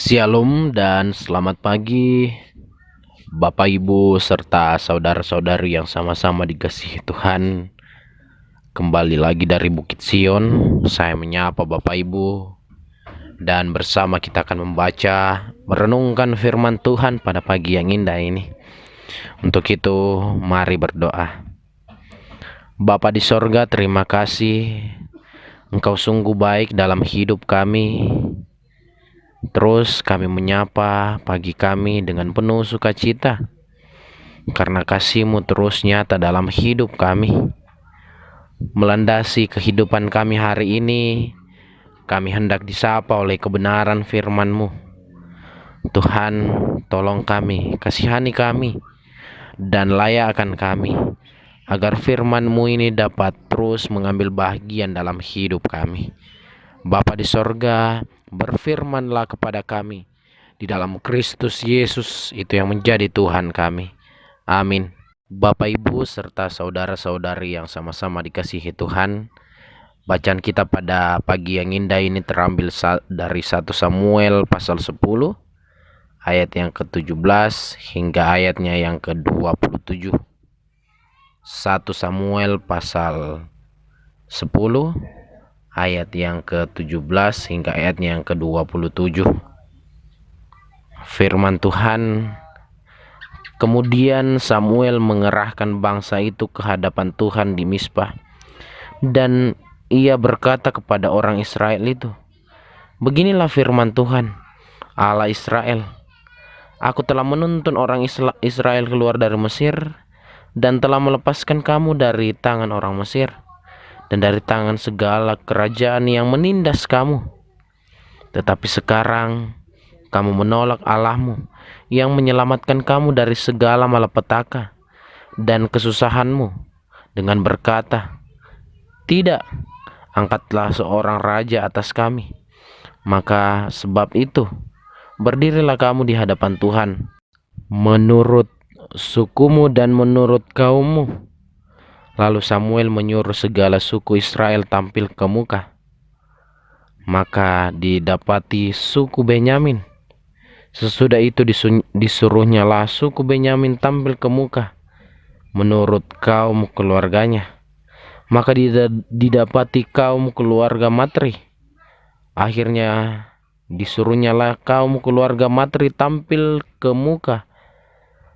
Shalom dan selamat pagi Bapak Ibu serta saudara-saudari yang sama-sama dikasihi Tuhan. Kembali lagi dari Bukit Sion, saya menyapa Bapak Ibu dan bersama kita akan membaca, merenungkan firman Tuhan pada pagi yang indah ini. Untuk itu mari berdoa. Bapa di sorga, terima kasih Engkau sungguh baik dalam hidup kami. Terus kami menyapa pagi kami dengan penuh sukacita, karena kasih-Mu terus nyata dalam hidup kami, melandasi kehidupan kami hari ini. Kami hendak disapa oleh kebenaran firman-Mu. Tuhan, tolong kami, kasihani kami, dan layakkan kami, agar firman-Mu ini dapat terus mengambil bagian dalam hidup kami. Bapa di sorga, berfirmanlah kepada kami di dalam Kristus Yesus, itu yang menjadi Tuhan kami. Amin. Bapak Ibu serta saudara-saudari yang sama-sama dikasihi Tuhan, bacaan kita pada pagi yang indah ini terambil dari 1 Samuel pasal 10 ayat yang ke-17 hingga ayatnya yang ke-27. 1 Samuel pasal 10 ayat yang ke-17 hingga ayatnya yang ke-27. Firman Tuhan, kemudian Samuel mengerahkan bangsa itu ke hadapan Tuhan di Mizpah, dan ia berkata kepada orang Israel itu, "Beginilah firman Tuhan, Allah Israel, Aku telah menuntun orang Israel keluar dari Mesir, dan telah melepaskan kamu dari tangan orang Mesir, dan dari tangan segala kerajaan yang menindas kamu. Tetapi sekarang kamu menolak Allahmu yang menyelamatkan kamu dari segala malapetaka dan kesusahanmu, dengan berkata, 'Tidak, angkatlah seorang raja atas kami.' Maka sebab itu, berdirilah kamu di hadapan Tuhan menurut sukumu dan menurut kaummu." Lalu Samuel menyuruh segala suku Israel tampil ke muka. Maka didapati suku Benyamin. Sesudah itu disuruhnyalah suku Benyamin tampil ke muka menurut kaum keluarganya. Maka didapati kaum keluarga Matri. Akhirnya disuruhnyalah kaum keluarga Matri tampil ke muka,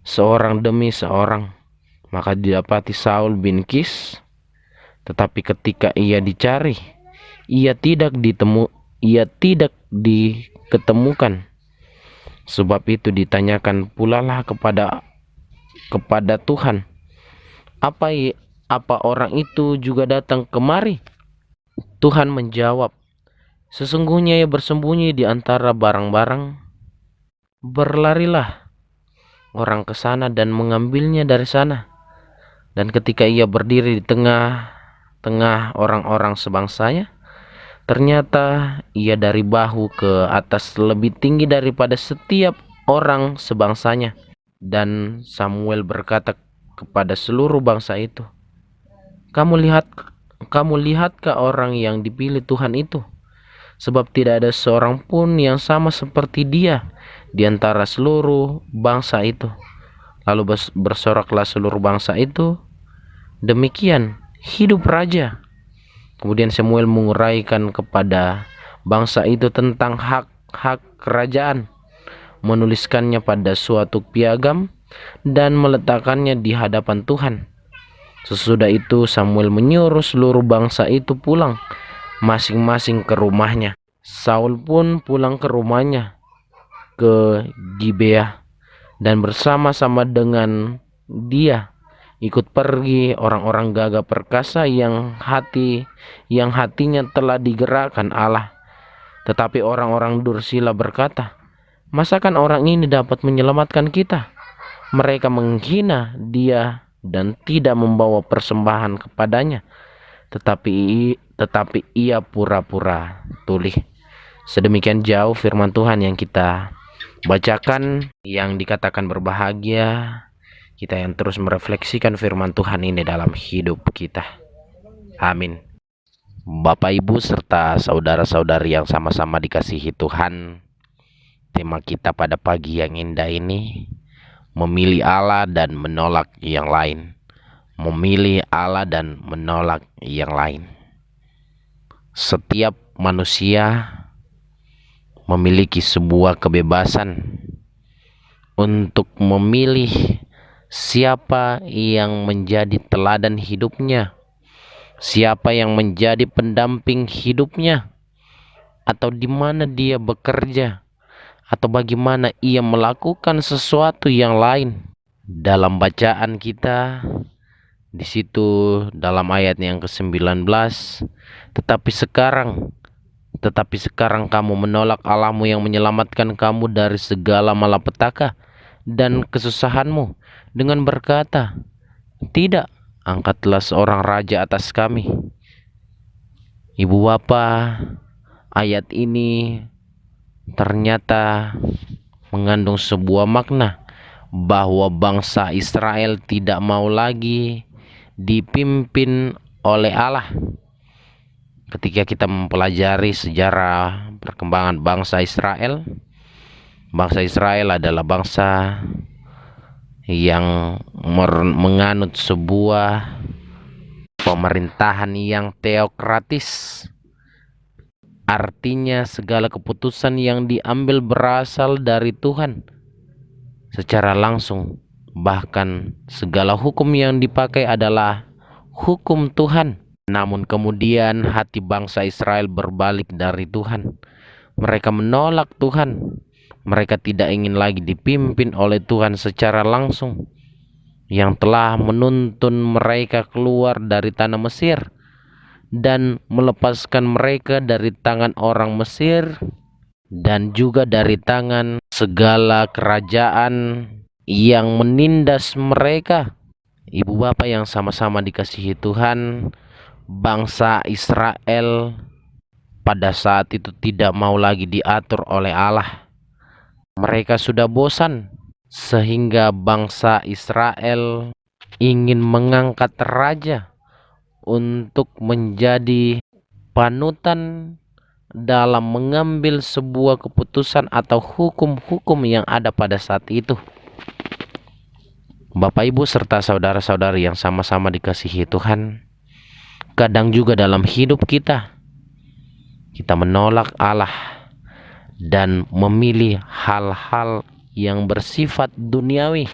seorang demi seorang. Maka didapati Saul bin Kis, tetapi ketika ia dicari, ia tidak diketemukan. Sebab itu ditanyakan pulalah kepada Tuhan, apa orang itu juga datang kemari? Tuhan menjawab, "Sesungguhnya ia bersembunyi di antara barang-barang. Berlarilah orang ke sana dan mengambilnya dari sana." Dan ketika ia berdiri di tengah-tengah orang-orang sebangsanya, ternyata ia dari bahu ke atas lebih tinggi daripada setiap orang sebangsanya. Dan Samuel berkata kepada seluruh bangsa itu, Kamu lihatkah orang yang dipilih Tuhan itu? Sebab tidak ada seorang pun yang sama seperti dia di antara seluruh bangsa itu." Lalu bersoraklah seluruh bangsa itu, "Demikian hidup raja." Kemudian Samuel menguraikan kepada bangsa itu tentang hak-hak kerajaan, menuliskannya pada suatu piagam dan meletakkannya di hadapan Tuhan. Sesudah itu Samuel menyuruh seluruh bangsa itu pulang masing-masing ke rumahnya. Saul pun pulang ke rumahnya ke Gibeah, dan bersama-sama dengan dia ikut pergi orang-orang gagah perkasa yang hatinya telah digerakkan Allah. Tetapi orang-orang dursila berkata, "Masakan orang ini dapat menyelamatkan kita?" Mereka menghina dia dan tidak membawa persembahan kepadanya, tetapi ia pura-pura tuli. Sedemikian jauh firman Tuhan yang kita bacakan, yang dikatakan berbahagia kita yang terus merefleksikan firman Tuhan ini dalam hidup kita. Amin. Bapak Ibu serta saudara-saudari yang sama-sama dikasihi Tuhan, Tema kita pada pagi yang indah ini, memilih Allah dan menolak yang lain. Memilih Allah dan menolak yang lain. Setiap manusia memiliki sebuah kebebasan untuk memilih siapa yang menjadi teladan hidupnya, siapa yang menjadi pendamping hidupnya, atau di mana dia bekerja, atau bagaimana ia melakukan sesuatu yang lain. Dalam bacaan kita di situ dalam ayat yang ke-19, tetapi sekarang kamu menolak Allahmu yang menyelamatkan kamu dari segala malapetaka dan kesusahanmu dengan berkata, tidak, angkatlah seorang raja atas kami. Ibu bapa, ayat ini ternyata mengandung sebuah makna bahwa bangsa Israel tidak mau lagi dipimpin oleh Allah. Ketika kita mempelajari sejarah perkembangan bangsa Israel adalah bangsa yang menganut sebuah pemerintahan yang teokratis. Artinya segala keputusan yang diambil berasal dari Tuhan secara langsung. Bahkan segala hukum yang dipakai adalah hukum Tuhan. Namun kemudian hati bangsa Israel berbalik dari Tuhan. Mereka menolak Tuhan. Mereka tidak ingin lagi dipimpin oleh Tuhan secara langsung, yang telah menuntun mereka keluar dari tanah Mesir dan melepaskan mereka dari tangan orang Mesir dan juga dari tangan segala kerajaan yang menindas mereka. Ibu bapak yang sama-sama dikasihi Tuhan, bangsa Israel pada saat itu tidak mau lagi diatur oleh Allah. Mereka sudah bosan, sehingga bangsa Israel ingin mengangkat raja untuk menjadi panutan dalam mengambil sebuah keputusan atau hukum-hukum yang ada pada saat itu. Bapak Ibu serta saudara-saudari yang sama-sama dikasihi Tuhan, kadang juga dalam hidup kita menolak Allah dan memilih hal-hal yang bersifat duniawi.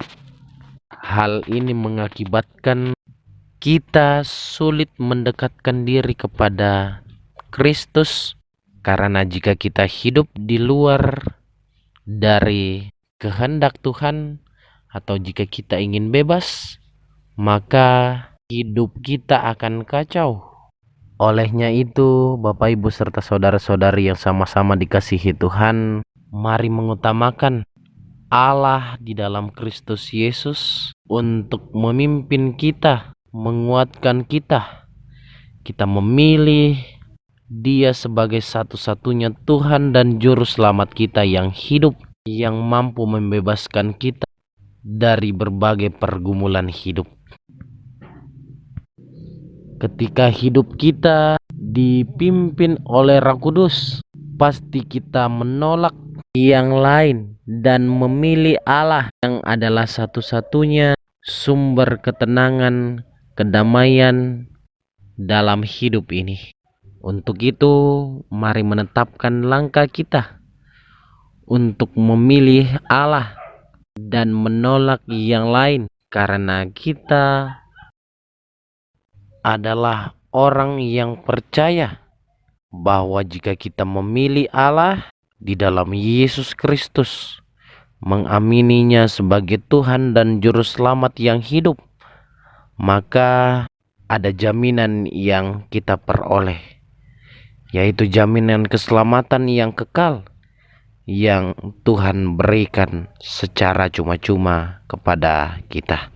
Hal ini mengakibatkan kita sulit mendekatkan diri kepada Kristus, karena jika kita hidup di luar dari kehendak Tuhan, atau jika kita ingin bebas, maka hidup kita akan kacau. Olehnya itu, Bapak Ibu serta saudara-saudari yang sama-sama dikasihi Tuhan, mari mengutamakan Allah di dalam Kristus Yesus untuk memimpin kita, menguatkan kita. Kita memilih Dia sebagai satu-satunya Tuhan dan Juru Selamat kita yang hidup, yang mampu membebaskan kita dari berbagai pergumulan hidup. Ketika hidup kita dipimpin oleh Roh Kudus, pasti kita menolak yang lain dan memilih Allah yang adalah satu-satunya sumber ketenangan, kedamaian dalam hidup ini. Untuk itu, mari menetapkan langkah kita untuk memilih Allah dan menolak yang lain, karena kita adalah orang yang percaya bahwa jika kita memilih Allah di dalam Yesus Kristus, mengamininya sebagai Tuhan dan Juru Selamat yang hidup, maka ada jaminan yang kita peroleh, yaitu jaminan keselamatan yang kekal yang Tuhan berikan secara cuma-cuma kepada kita.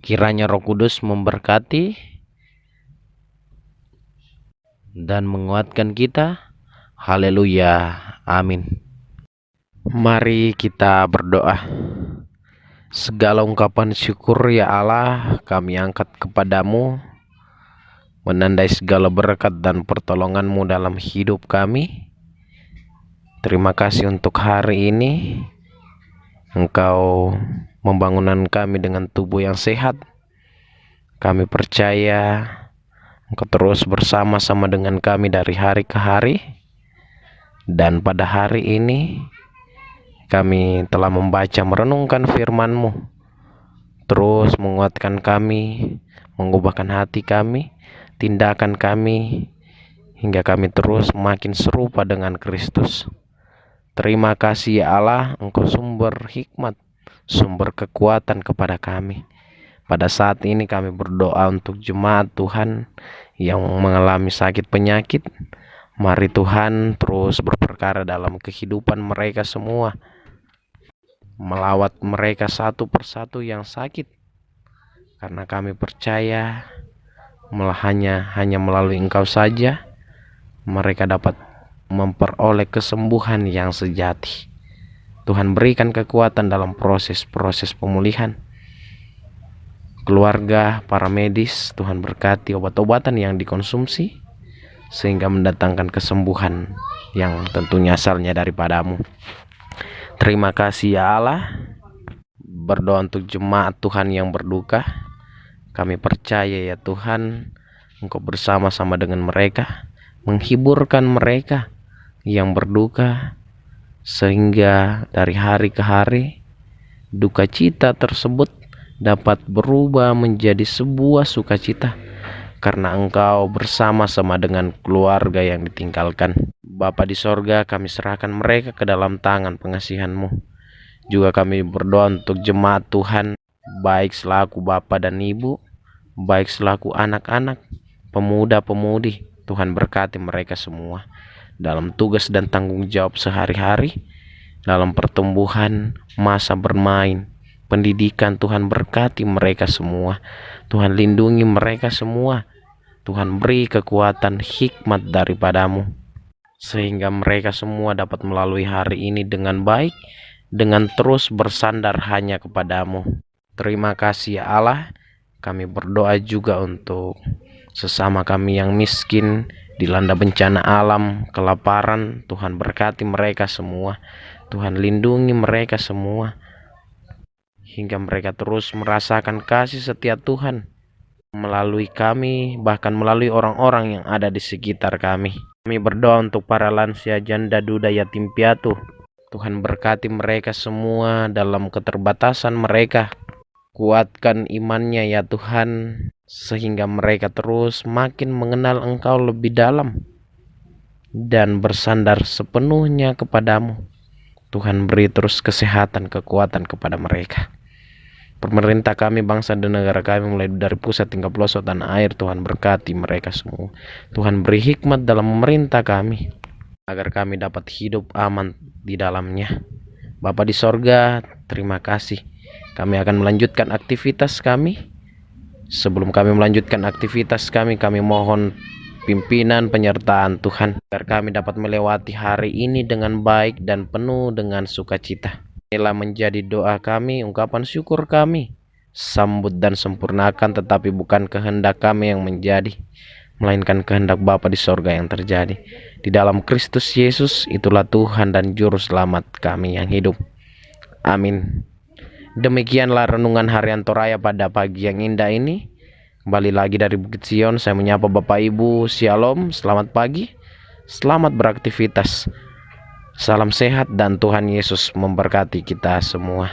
Kiranya Roh Kudus memberkati dan menguatkan kita. Haleluya, amin. Mari kita berdoa. Segala ungkapan syukur ya Allah kami angkat kepadamu, menandai segala berkat dan pertolonganmu dalam hidup kami. Terima kasih untuk hari ini. Engkau membangunkan kami dengan tubuh yang sehat. Kami percaya Engkau terus bersama-sama dengan kami dari hari ke hari. Dan pada hari ini kami telah membaca merenungkan firman-Mu. Terus menguatkan kami, mengubahkan hati kami, tindakan kami, hingga kami terus makin serupa dengan Kristus. Terima kasih ya Allah, Engkau sumber hikmat, sumber kekuatan kepada kami. Pada saat ini kami berdoa untuk jemaat Tuhan yang mengalami sakit penyakit. Mari Tuhan terus berperkara dalam kehidupan mereka semua. Melawat mereka satu persatu yang sakit. Karena kami percaya hanya melalui Engkau saja mereka dapat memperoleh kesembuhan yang sejati. Tuhan berikan kekuatan dalam proses pemulihan. Keluarga, para medis, Tuhan berkati obat-obatan yang dikonsumsi sehingga mendatangkan kesembuhan yang tentunya asalnya daripada-Mu. Terima kasih ya Allah. Berdoa untuk jemaat Tuhan yang berduka. Kami percaya ya Tuhan, Engkau bersama-sama dengan mereka, menghiburkan mereka yang berduka, sehingga dari hari ke hari duka cita tersebut dapat berubah menjadi sebuah sukacita karena Engkau bersama-sama dengan keluarga yang ditinggalkan. Bapa di sorga, kami serahkan mereka ke dalam tangan pengasihan-Mu. Juga kami berdoa untuk jemaat Tuhan, baik selaku Bapa dan Ibu, baik selaku anak-anak, pemuda-pemudi. Tuhan berkati mereka semua dalam tugas dan tanggung jawab sehari-hari, dalam pertumbuhan, masa bermain, pendidikan. Tuhan berkati mereka semua. Tuhan lindungi mereka semua. Tuhan beri kekuatan hikmat daripada-Mu, sehingga mereka semua dapat melalui hari ini dengan baik, dengan terus bersandar hanya kepada-Mu. Terima kasih ya Allah. Kami berdoa juga untuk sesama kami yang miskin, dilanda bencana alam, kelaparan. Tuhan berkati mereka semua. Tuhan lindungi mereka semua, hingga mereka terus merasakan kasih setia Tuhan melalui kami, bahkan melalui orang-orang yang ada di sekitar kami. Kami berdoa untuk para lansia, janda, duda, yatim piatu. Tuhan berkati mereka semua dalam keterbatasan mereka. Kuatkan imannya ya Tuhan, sehingga mereka terus makin mengenal Engkau lebih dalam dan bersandar sepenuhnya kepada-Mu. Tuhan beri terus kesehatan, kekuatan kepada mereka. Pemerintah kami, bangsa dan negara kami, mulai dari pusat hingga pelosok tanah air, Tuhan berkati mereka semua. Tuhan beri hikmat dalam memerintah kami, agar kami dapat hidup aman di dalamnya. Bapa di sorga, terima kasih. Kami akan melanjutkan aktivitas kami. Sebelum kami melanjutkan aktivitas kami mohon pimpinan penyertaan Tuhan, agar kami dapat melewati hari ini dengan baik dan penuh dengan sukacita. Inilah menjadi doa kami, ungkapan syukur kami. Sambut dan sempurnakan, tetapi bukan kehendak kami yang menjadi, melainkan kehendak Bapa di sorga yang terjadi. Di dalam Kristus Yesus, itulah Tuhan dan Juru Selamat kami yang hidup. Amin. Demikianlah renungan harian Toraya pada pagi yang indah ini. Kembali lagi dari Bukit Sion, saya menyapa Bapak Ibu. Shalom, selamat pagi, selamat beraktivitas. Salam sehat dan Tuhan Yesus memberkati kita semua.